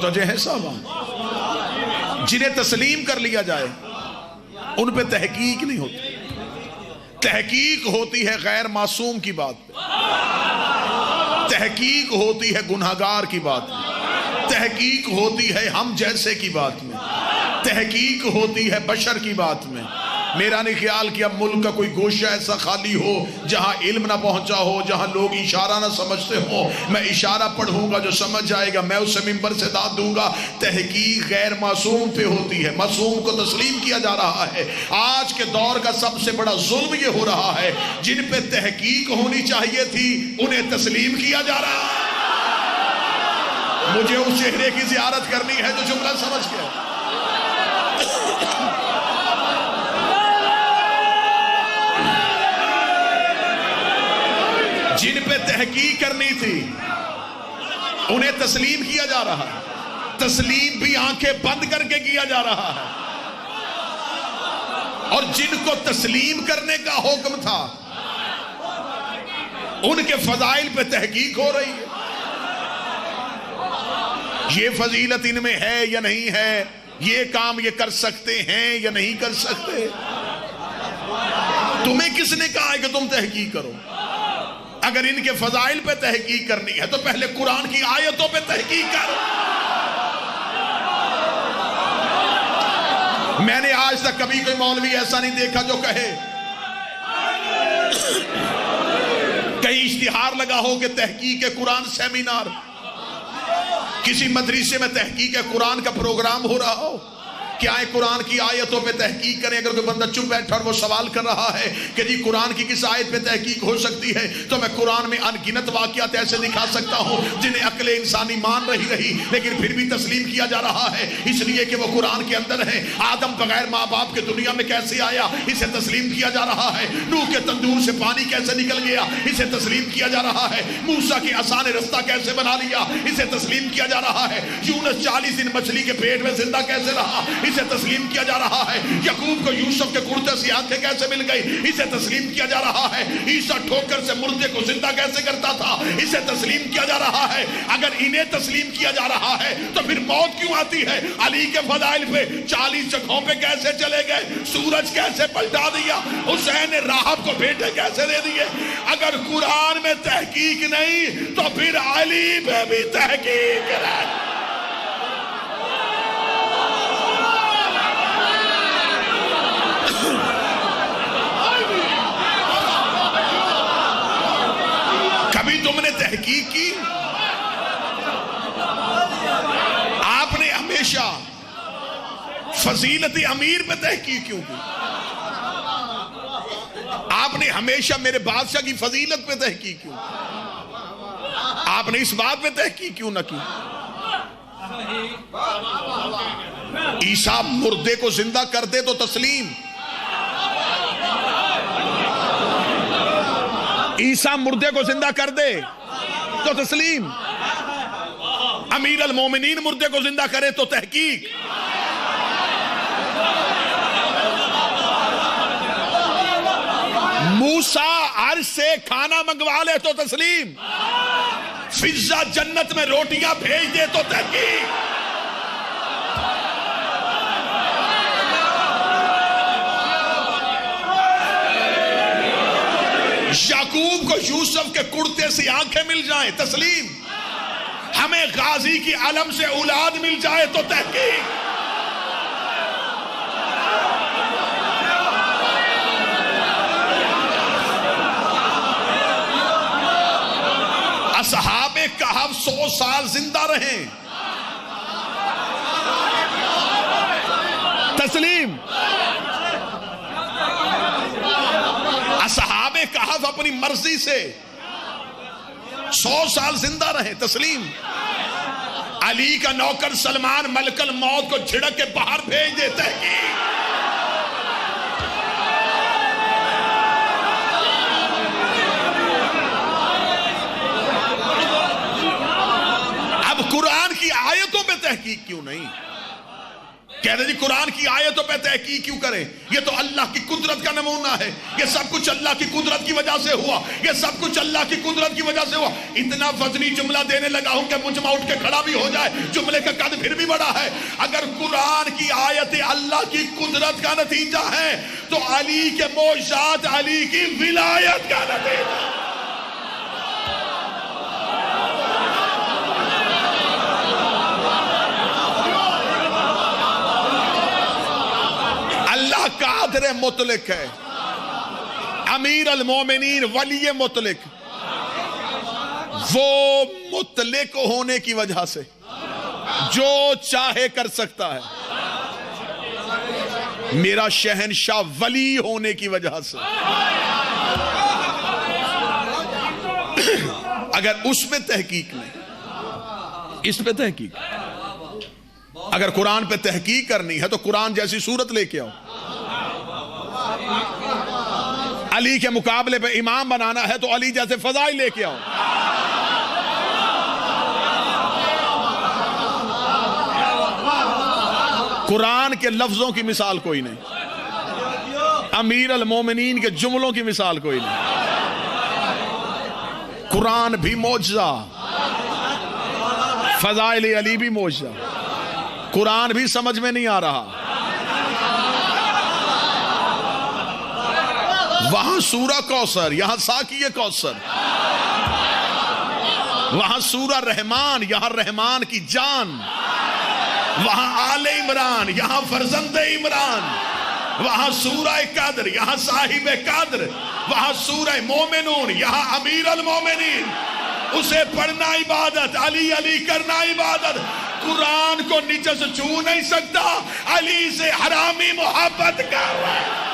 توجہ ہے صاحبہ، جنہیں تسلیم کر لیا جائے ان پہ تحقیق نہیں ہوتی، تحقیق ہوتی ہے غیر معصوم کی بات پہ، تحقیق ہوتی ہے گناہگار کی بات میں، تحقیق ہوتی ہے ہم جیسے کی بات میں، تحقیق ہوتی ہے بشر کی بات میں۔ میرا نہیں خیال کہ اب ملک کا کوئی گوشہ ایسا خالی ہو جہاں علم نہ پہنچا ہو، جہاں لوگ اشارہ نہ سمجھتے ہو۔ میں اشارہ پڑھوں گا، جو سمجھ جائے گا میں اسے ممبر سے داد دوں گا۔ تحقیق غیر معصوم پہ ہوتی ہے، معصوم کو تسلیم کیا جا رہا ہے۔ آج کے دور کا سب سے بڑا ظلم یہ ہو رہا ہے، جن پہ تحقیق ہونی چاہیے تھی انہیں تسلیم کیا جا رہا ہے۔ مجھے اس چہرے کی زیارت کرنی ہے جو جملہ سمجھ گیا۔ جن پہ تحقیق کرنی تھی انہیں تسلیم کیا جا رہا ہے، تسلیم بھی آنکھیں بند کر کے کیا جا رہا ہے، اور جن کو تسلیم کرنے کا حکم تھا ان کے فضائل پہ تحقیق ہو رہی ہے۔ یہ فضیلت ان میں ہے یا نہیں ہے، یہ کام یہ کر سکتے ہیں یا نہیں کر سکتے۔ تمہیں کس نے کہا ہے کہ تم تحقیق کرو؟ اگر ان کے فضائل پہ تحقیق کرنی ہے تو پہلے قرآن کی آیتوں پہ تحقیق کر۔ میں نے آج تک کبھی کوئی مولوی ایسا نہیں دیکھا جو کہے، کہیں اشتہار لگا ہو کہ تحقیق قرآن سیمینار، کسی مدرسے میں تحقیق قرآن کا پروگرام ہو رہا ہو، کیا ہے قرآن کی آیتوں پہ تحقیق کریں۔ اگر کوئی بندہ چپ بیٹھا اور وہ سوال کر رہا ہے کہ جی قرآن کی کس آیت پہ تحقیق ہو سکتی ہے، تو میں قرآن میں انگنت واقعات ایسے دکھا سکتا ہوں جنہیں عقل انسانی مان رہی لیکن پھر بھی تسلیم کیا جا رہا ہے، اس لیے کہ وہ قرآن کے اندر ہے۔ آدم بغیر ماں باپ کے دنیا میں کیسے آیا، اسے تسلیم کیا جا رہا ہے۔ نوح کے تندور سے پانی کیسے نکل گیا، اسے تسلیم کیا جا رہا ہے۔ موسیٰ کے عصا نے رستہ کیسے بنا لیا، اسے تسلیم کیا جا رہا ہے۔ یونس 40 دن مچھلی کے پیٹ میں زندہ کیسے رہا، اسے تسلیم کیا جا رہا ہے۔ یعقوب کو یوسف کے کرتے سے آنکھیں کیسے مل گئی، اسے تسلیم کیا جا رہا ہے۔ عیسیٰ ٹھوکر سے مردے کو زندہ کیسے کرتا تھا، اسے تسلیم کیا جا رہا ہے۔ اگر انہیں تسلیم کیا جا رہا ہے تو پھر موت کیوں آتی ہے؟ علی کے فضائل پہ 40 جگہوں پہ کیسے چلے گئے، سورج کیسے پلٹا دیا، حسین نے راہب کو بیٹے کیسے دے دیے۔ اگر قرآن میں تحقیق نہیں تو پھر علی پہ بھی تحقیق ہے۔ کبھی تم نے تحقیق کی؟ آپ نے ہمیشہ فضیلت امیر پہ تحقیق کیوں کی؟ آپ نے ہمیشہ میرے بادشاہ کی فضیلت پہ تحقیق کیوں کی؟ آپ نے اس بات پہ تحقیق کیوں نہ کی؟ عیسیٰ مردے کو زندہ کر دے تو تسلیم، عیسیٰ مردے کو زندہ کر دے تو تسلیم، امیر المومنین مردے کو زندہ کرے تو تحقیق۔ موسیٰ عرش سے کھانا منگوا لے تو تسلیم، فضا جنت میں روٹیاں بھیج دے تو تحقیق۔ یعقوب کو یوسف کے کرتے سے آنکھیں مل جائیں تسلیم، ہمیں غازی کی علم سے اولاد مل جائے تو تحقیق۔ اصحاب کہف 100 سال زندہ رہیں تسلیم، اصحاب کہف اپنی مرضی سے 100 سال زندہ رہے تسلیم۔ علی کا نوکر سلمان ملک الموت کو جھڑک کے باہر بھیج دیتے ہیں۔ اب قرآن کی آیتوں پہ تحقیق کیوں نہیں؟ کہتے جی قرآن کی آیتوں پہ تحقیق کیوں کریں؟ یہ تو اللہ کی قدرت کا نمونہ ہے، یہ سب کچھ اللہ کی قدرت کی وجہ سے ہوا، یہ سب کچھ اللہ کی قدرت کی وجہ سے ہوا۔ اتنا وزنی جملہ دینے لگا ہوں کہ مجمع اٹھ کے کھڑا بھی ہو جائے، جملے کا قد پھر بھی بڑا ہے۔ اگر قرآن کی آیتیں اللہ کی قدرت کا نتیجہ ہے تو علی کے معجزات علی کی ولایت کا نتیجہ۔ قادر مطلق ہے، امیر المومنین ولی مطلق، وہ مطلق ہونے کی وجہ سے جو چاہے کر سکتا ہے، میرا شہنشاہ ولی ہونے کی وجہ سے اگر اس پہ تحقیق نہیں، اس پہ تحقیق، اگر قرآن پہ تحقیق کرنی ہے تو قرآن جیسی صورت لے کے آؤ، علی کے مقابلے پہ امام بنانا ہے تو علی جیسے فضائل لے کے آؤ، قرآن کے لفظوں کی مثال کوئی نہیں، امیر المومنین کے جملوں کی مثال کوئی نہیں، قرآن بھی معجزہ، فضائل علی بھی معجزہ، قرآن بھی سمجھ میں نہیں آ رہا، وہاں سورہ کوثر، یہاں ساقی کوثر، وہاں سورہ رحمان، یہاں رحمان کی جان، وہاں آل عمران، یہاں فرزند عمران، وہاں سورہ قدر، یہاں صاحب قدر، وہاں سورہ مومنون، یہاں امیر المومنین، اسے پڑھنا عبادت، علی علی کرنا عبادت، قرآن کو نیچے سے چھو نہیں سکتا، علی سے حرامی محبت کر رہا ہے۔